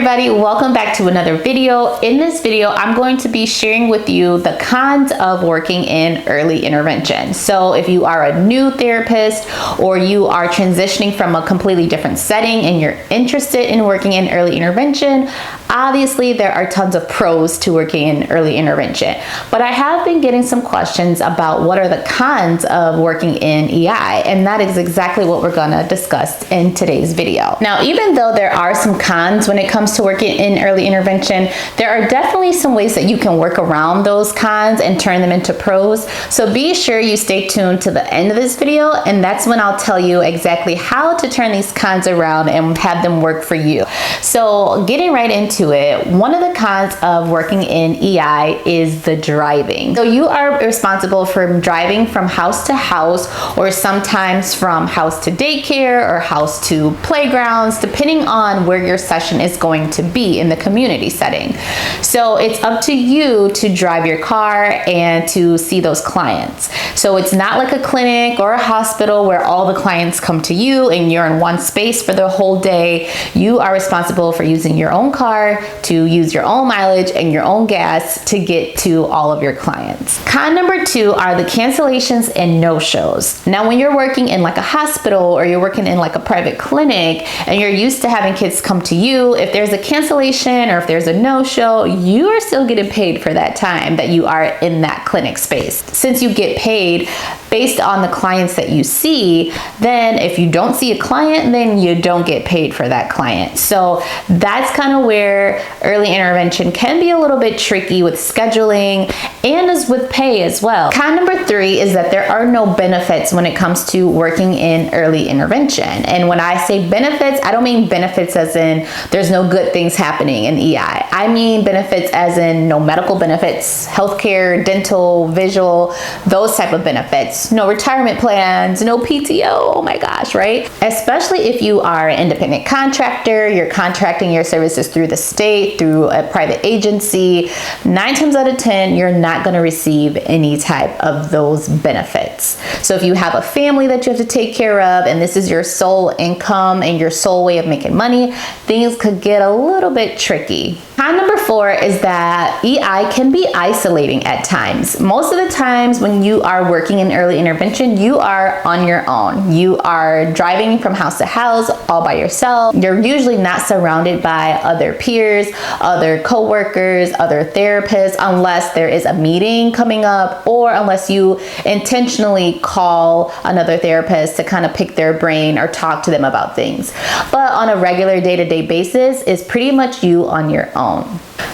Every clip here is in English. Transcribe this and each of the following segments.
everybody, welcome back to another video. In this video, I'm going to be sharing with you the cons of working in early intervention. So if you are a new therapist or you are transitioning from a completely different setting and you're interested in working in early intervention, obviously there are tons of pros to working in early intervention. But I have been getting some questions about what are the cons of working in EI, and that is exactly what we're gonna discuss in today's video. Now, even though there are some cons when it comes to working in early intervention, there are definitely some ways that you can work around those cons and turn them into pros. So be sure you stay tuned to the end of this video, and that's when I'll tell you exactly how to turn these cons around and have them work for you. So getting right into it, one of the cons of working in EI is the driving. So you are responsible for driving from house to house, or sometimes from house to daycare or house to playgrounds, depending on where your session is going to be in the community setting. So it's up to you to drive your car and to see those clients. So it's not like a clinic or a hospital where all the clients come to you and you're in one space for the whole day. You are responsible for using your own car, to use your own mileage and your own gas to get to all of your clients. Con number 2 are the cancellations and no-shows. Now, when you're working in like a hospital or you're working in like a private clinic and you're used to having kids come to you, if there's a cancellation or if there's a no-show, you are still getting paid for that time that you are in that clinic space. Since you get paid based on the clients that you see, then if you don't see a client, then you don't get paid for that client. So that's kind of where early intervention can be a little bit tricky with scheduling and as with pay as well. Con number 3 is that there are no benefits when it comes to working in early intervention. And when I say benefits, I don't mean benefits as in there's no good things happening in EI. I mean benefits as in no medical benefits, healthcare, dental, visual, those type of benefits. No retirement plans, no PTO, oh my gosh, right? Especially if you are an independent contractor, you're contracting your services through the state, through a private agency, 9 times out of 10, you're not gonna receive any type of those benefits. So if you have a family that you have to take care of and this is your sole income and your sole way of making money, things could get a little bit tricky. Con number 4 is that EI can be isolating at times. Most of the times when you are working in early intervention, you are on your own. You are driving from house to house all by yourself. You're usually not surrounded by other peers, other coworkers, other therapists, unless there is a meeting coming up or unless you intentionally call another therapist to kind of pick their brain or talk to them about things. But on a regular day-to-day basis, it's pretty much you on your own.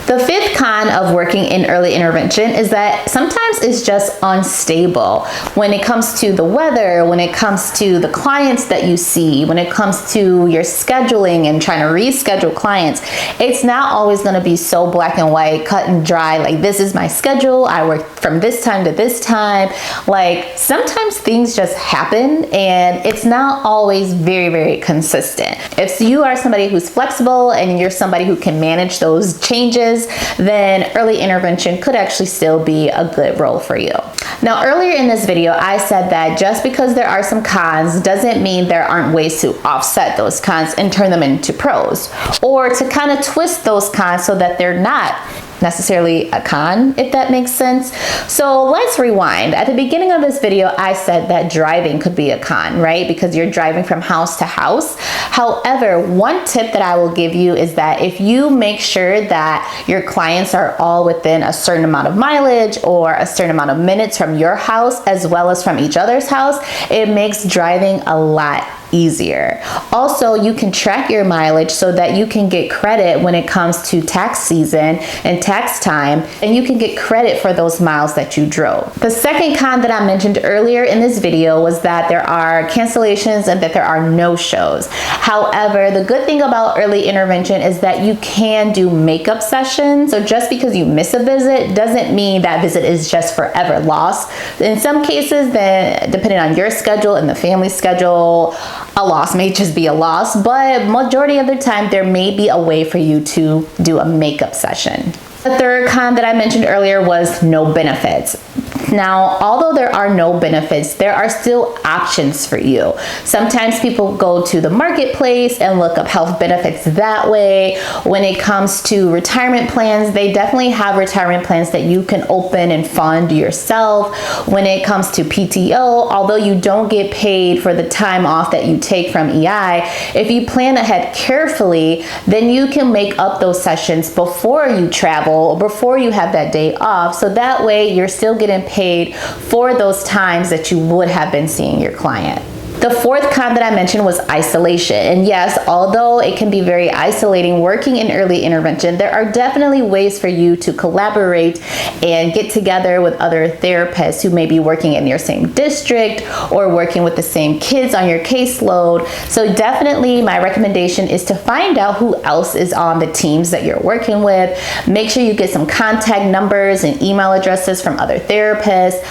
The 5th con of working in early intervention is that sometimes it's just unstable when it comes to the weather, when it comes to the clients that you see, when it comes to your scheduling and trying to reschedule clients. It's not always going to be so black and white, cut and dry, like this is my schedule, I work from this time to this time. Like sometimes things just happen and it's not always very, very consistent. If you are somebody who's flexible and you're somebody who can manage those changes, then early intervention could actually still be a good role for you. Now, earlier in this video, I said that just because there are some cons doesn't mean there aren't ways to offset those cons and turn them into pros, or to kind of twist those cons so that they're not necessarily a con, if that makes sense. So let's rewind. At the beginning of this video, I said that driving could be a con, right? Because you're driving from house to house. However, one tip that I will give you is that if you make sure that your clients are all within a certain amount of mileage or a certain amount of minutes from your house as well as from each other's house, it makes driving a lot easier. Also, you can track your mileage so that you can get credit when it comes to tax season and tax time, and you can get credit for those miles that you drove. The second con that I mentioned earlier in this video was that there are cancellations and that there are no-shows. However, the good thing about early intervention is that you can do makeup sessions. So just because you miss a visit doesn't mean that visit is just forever lost. In some cases, then depending on your schedule and the family schedule, a loss may just be a loss, but majority of the time there may be a way for you to do a makeup session. The third con that I mentioned earlier was no benefits. Now, although there are no benefits, there are still options for you. Sometimes people go to the marketplace and look up health benefits that way. When it comes to retirement plans, they definitely have retirement plans that you can open and fund yourself. When it comes to PTO, although you don't get paid for the time off that you take from EI, if you plan ahead carefully, then you can make up those sessions before you travel or before you have that day off. So that way you're still getting paid for those times that you would have been seeing your client. The fourth con that I mentioned was isolation. And yes, although it can be very isolating working in early intervention, there are definitely ways for you to collaborate and get together with other therapists who may be working in your same district or working with the same kids on your caseload. So definitely my recommendation is to find out who else is on the teams that you're working with. Make sure you get some contact numbers and email addresses from other therapists.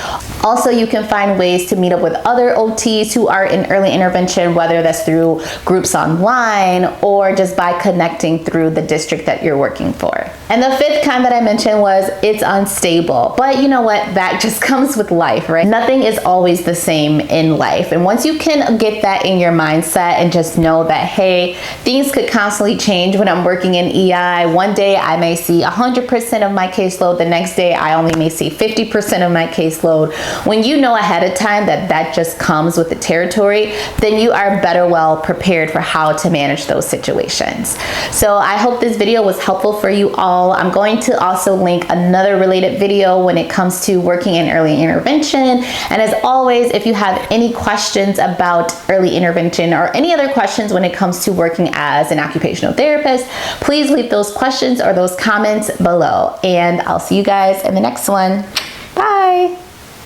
Also, you can find ways to meet up with other OTs who are in early intervention, whether that's through groups online or just by connecting through the district that you're working for. And the fifth con that I mentioned was it's unstable. But you know what? That just comes with life, right? Nothing is always the same in life. And once you can get that in your mindset and just know that, hey, things could constantly change when I'm working in EI. One day I may see 100% of my caseload. The next day I only may see 50% of my caseload. When you know ahead of time that that just comes with the territory, then you are better well prepared for how to manage those situations. So I hope this video was helpful for you all. I'm going to also link another related video when it comes to working in early intervention. And as always, if you have any questions about early intervention or any other questions when it comes to working as an occupational therapist, please leave those questions or those comments below. And I'll see you guys in the next one. Bye.